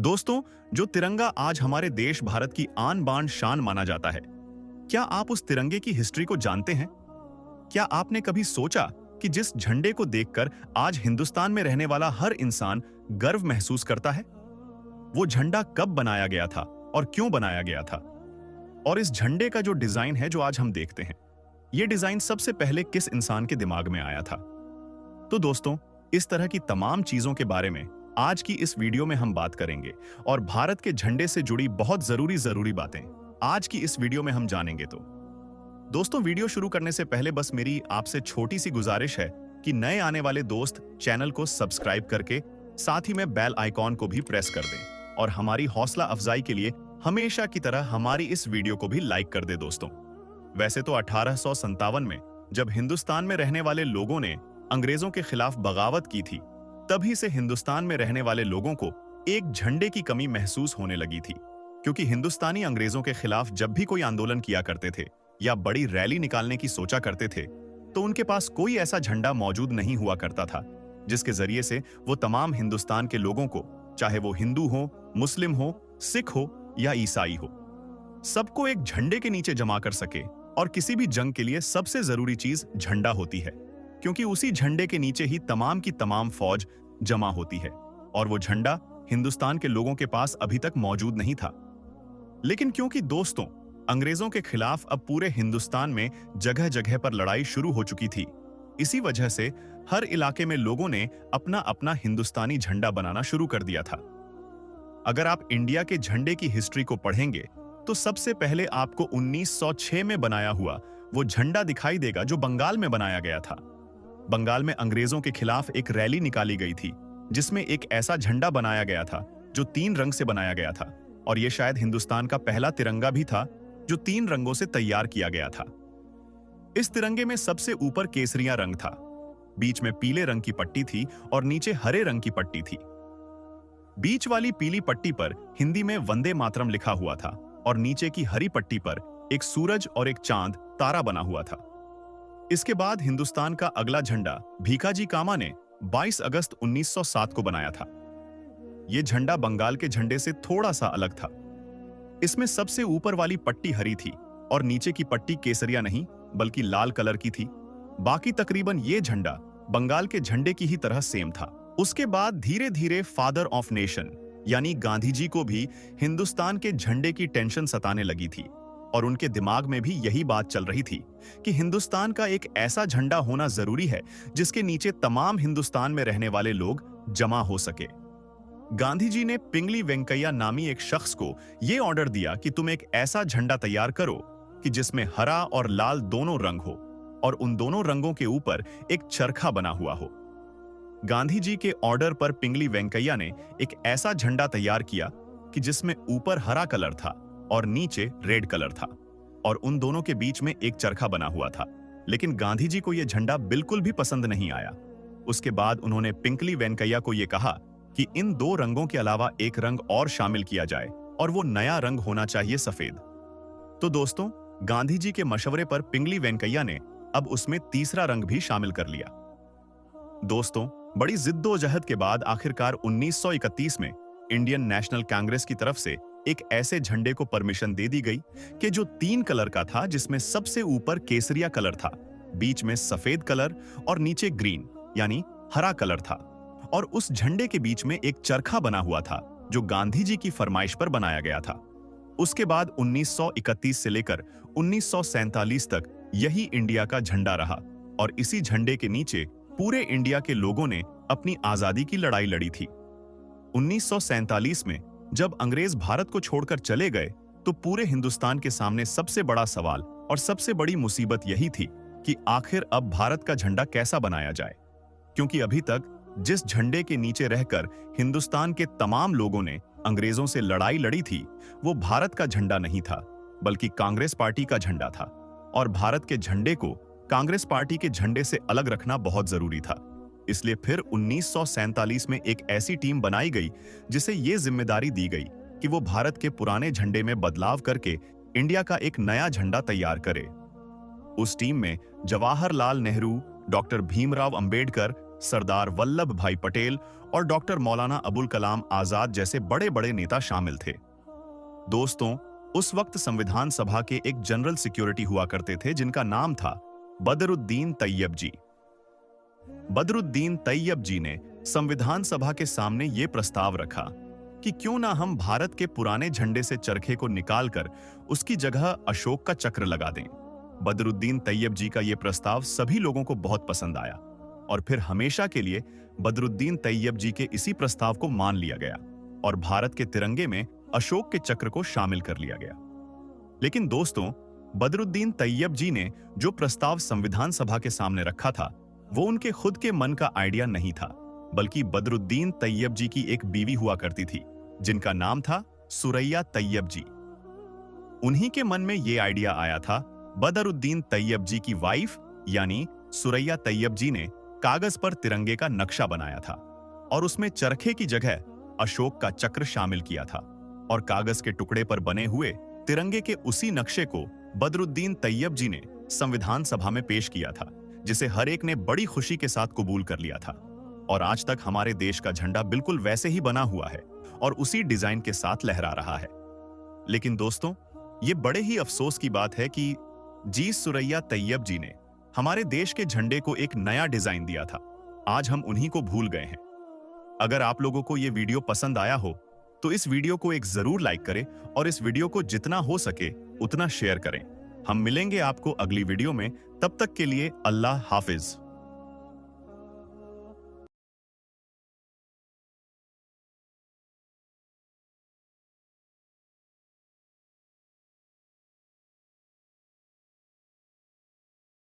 दोस्तों, जो तिरंगा आज हमारे देश भारत की आन बान शान माना जाता है, क्या आप उस तिरंगे की हिस्ट्री को जानते हैं? क्या आपने कभी सोचा कि जिस झंडे को देखकर आज हिंदुस्तान में रहने वाला हर इंसान गर्व महसूस करता है? वो झंडा कब बनाया गया था और क्यों बनाया गया था? और इस झंडे का जो डिजाइन है जो आज हम देखते हैं, ये डिजाइन सबसे पहले किस इंसान के दिमाग में आया था? तो दोस्तों, इस तरह की तमाम चीजों के बारे में आज की इस वीडियो में हम बात करेंगे और भारत के झंडे से जुड़ी बहुत जरूरी बातें आज की इस वीडियो में हम जानेंगे। तो दोस्तों, वीडियो शुरू करने से पहले बस मेरी आपसे छोटी सी गुजारिश है कि नए आने वाले दोस्त चैनल को सब्सक्राइब करके साथ ही में बेल आइकॉन को भी प्रेस कर दें और हमारी हौसला अफजाई के लिए हमेशा की तरह हमारी इस वीडियो को भी लाइक कर दे। दोस्तों, वैसे तो 1857 में जब हिंदुस्तान में रहने वाले लोगों ने अंग्रेजों के खिलाफ बगावत की थी, तभी से हिंदुस्तान में रहने वाले लोगों को एक झंडे की कमी महसूस होने लगी थी, क्योंकि हिंदुस्तानी अंग्रेजों के खिलाफ जब भी कोई आंदोलन किया करते थे या बड़ी रैली निकालने की सोचा करते थे, तो उनके पास कोई ऐसा झंडा मौजूद नहीं हुआ करता था जिसके जरिए से वो तमाम हिंदुस्तान के लोगों को, चाहे वो हिंदू हो, मुस्लिम हो, सिख हो या ईसाई हो, सबको एक झंडे के नीचे जमा कर सके। और किसी भी जंग के लिए सबसे जरूरी चीज झंडा होती है, क्योंकि उसी झंडे के नीचे ही तमाम की तमाम फौज जमा होती है, और वो झंडा हिंदुस्तान के लोगों के पास अभी तक मौजूद नहीं था। लेकिन क्योंकि दोस्तों, अंग्रेजों के खिलाफ अब पूरे हिंदुस्तान में जगह जगह पर लड़ाई शुरू हो चुकी थी, इसी वजह से हर इलाके में लोगों ने अपना अपना हिंदुस्तानी झंडा बनाना शुरू कर दिया था। अगर आप इंडिया के झंडे की हिस्ट्री को पढ़ेंगे तो सबसे पहले आपको 1906 में बनाया हुआ वो झंडा दिखाई देगा जो बंगाल में बनाया गया था। बंगाल में अंग्रेजों के खिलाफ एक रैली निकाली गई थी जिसमें एक ऐसा झंडा बनाया गया था जो 3 रंग से बनाया गया था, और यह शायद हिंदुस्तान का पहला तिरंगा भी था जो 3 रंगों से तैयार किया गया था। इस तिरंगे में सबसे ऊपर केसरिया रंग था, बीच में पीले रंग की पट्टी थी और नीचे हरे रंग की पट्टी थी। बीच वाली पीली पट्टी पर हिंदी में वंदे मातरम लिखा हुआ था और नीचे की हरी पट्टी पर एक सूरज और एक चांद तारा बना हुआ था। इसके बाद हिंदुस्तान का अगला झंडा भीखाजी कामा ने 22 अगस्त 1907 को बनाया था। यह झंडा बंगाल के झंडे से थोड़ा सा अलग था। इसमें सबसे ऊपर वाली पट्टी हरी थी और नीचे की पट्टी केसरिया नहीं बल्कि लाल कलर की थी। बाकी तकरीबन यह झंडा बंगाल के झंडे की ही तरह सेम था। उसके बाद धीरे धीरे फादर ऑफ नेशन यानी गांधी जी को भी हिंदुस्तान के झंडे की टेंशन सताने लगी थी, और उनके दिमाग में भी यही बात चल रही थी कि हिंदुस्तान का एक ऐसा झंडा होना जरूरी है जिसके नीचे तमाम हिंदुस्तान में रहने वाले लोग जमा हो सके। गांधी जी ने पिंगली वेंकैया नामी एक शख्स को यह ऑर्डर दिया कि तुम एक ऐसा झंडा तैयार करो कि जिसमें हरा और लाल दोनों रंग हो और उन दोनों रंगों के ऊपर एक चरखा बना हुआ हो। गांधी जी के ऑर्डर पर पिंगली वेंकैया ने एक ऐसा झंडा तैयार किया कि जिसमें ऊपर हरा कलर था और नीचे रेड कलर था, और उन दोनों के बीच में एक चरखा बना हुआ था। लेकिन गांधी जी को यह झंडा बिल्कुल भी पसंद नहीं आया। उसके बाद उन्होंने पिंगली वेंकैया को यह कहा कि इन 2 रंगों के अलावा एक रंग और शामिल किया जाए, और वो नया रंग होना चाहिए सफेद। तो दोस्तों, गांधी जी के मशवरे पर पिंगली वेंकैया ने अब उसमें तीसरा रंग भी शामिल कर लिया। दोस्तों, बड़ी जिद्दोजहद के बाद आखिरकार 1931 में इंडियन नेशनल कांग्रेस की तरफ से एक ऐसे झंडे को परमिशन दे दी गई कि जो 3 कलर का था, जिसमें सबसे ऊपर केसरिया कलर था, बीच में सफेद कलर और नीचे ग्रीन यानी हरा कलर था, और उस झंडे के बीच में एक चरखा बना हुआ था जो गांधी जी की फरमाइश पर बनाया गया था। उसके बाद 1931 से लेकर 1947 तक यही इंडिया का झंडा रहा, और इसी झंडे के नीचे पूरे इंडिया के लोगों ने अपनी आजादी की लड़ाई लड़ी थी। 1947 में जब अंग्रेज भारत को छोड़कर चले गए तो पूरे हिंदुस्तान के सामने सबसे बड़ा सवाल और सबसे बड़ी मुसीबत यही थी कि आखिर अब भारत का झंडा कैसा बनाया जाए, क्योंकि अभी तक जिस झंडे के नीचे रहकर हिंदुस्तान के तमाम लोगों ने अंग्रेजों से लड़ाई लड़ी थी, वो भारत का झंडा नहीं था बल्कि कांग्रेस पार्टी का झंडा था, और भारत के झंडे को कांग्रेस पार्टी के झंडे से अलग रखना बहुत जरूरी था। इसलिए फिर 1947 में एक ऐसी टीम बनाई गई जिसे यह जिम्मेदारी दी गई कि वो भारत के पुराने झंडे में बदलाव करके इंडिया का एक नया झंडा तैयार करे। उस टीम में जवाहरलाल नेहरू, डॉक्टर भीमराव अंबेडकर, सरदार वल्लभ भाई पटेल और डॉक्टर मौलाना अबुल कलाम आजाद जैसे बड़े बड़े नेता शामिल थे। दोस्तों, उस वक्त संविधान सभा के एक जनरल सिक्योरिटी हुआ करते थे जिनका नाम था बदरुद्दीन तैयब जी। बदरुद्दीन तैयब जी ने संविधान सभा के सामने यह प्रस्ताव रखा कि क्यों ना हम भारत के पुराने झंडे से चरखे को निकालकर उसकी जगह अशोक का चक्र लगा दें। बदरुद्दीन तैयब जी का यह प्रस्ताव सभी लोगों को बहुत पसंद आया और फिर हमेशा के लिए बदरुद्दीन तैयब जी के इसी प्रस्ताव को मान लिया गया और भारत के तिरंगे में अशोक के चक्र को शामिल कर लिया गया। लेकिन दोस्तों, बदरुद्दीन तैयब जी ने जो प्रस्ताव संविधान सभा के सामने रखा था वो उनके खुद के मन का आइडिया नहीं था, बल्कि बदरुद्दीन तैयब जी की एक बीवी हुआ करती थी जिनका नाम था सुरैया तैयब जी। उन्हीं के मन में यह आइडिया आया था। बदरुद्दीन तैयब जी की वाइफ यानी सुरैया तैयब जी ने कागज पर तिरंगे का नक्शा बनाया था और उसमें चरखे की जगह अशोक का चक्र शामिल किया था और कागज के टुकड़े पर बने हुए तिरंगे के उसी नक्शे को बदरुद्दीन तैयब जी ने संविधान सभा में पेश किया था, जिसे हर एक ने बड़ी खुशी के साथ कबूल कर लिया था। और आज तक हमारे देश का झंडा बिल्कुल वैसे ही बना हुआ है और उसी डिजाइन के साथ लहरा रहा है। लेकिन दोस्तों, ये बड़े ही अफसोस की बात है कि जी सुरैया तैयब जी ने हमारे देश के झंडे को एक नया डिजाइन दिया था। आज हम उन्हीं को भूल गए हैं। अगर आप लोगों को ये वीडियो पसंद आया हो तो इस वीडियो को एक जरूर लाइक करें और इस वीडियो को जितना हो सके उतना शेयर करें। हम मिलेंगे आपको अगली वीडियो में। तब तक के लिए अल्लाह हाफिज।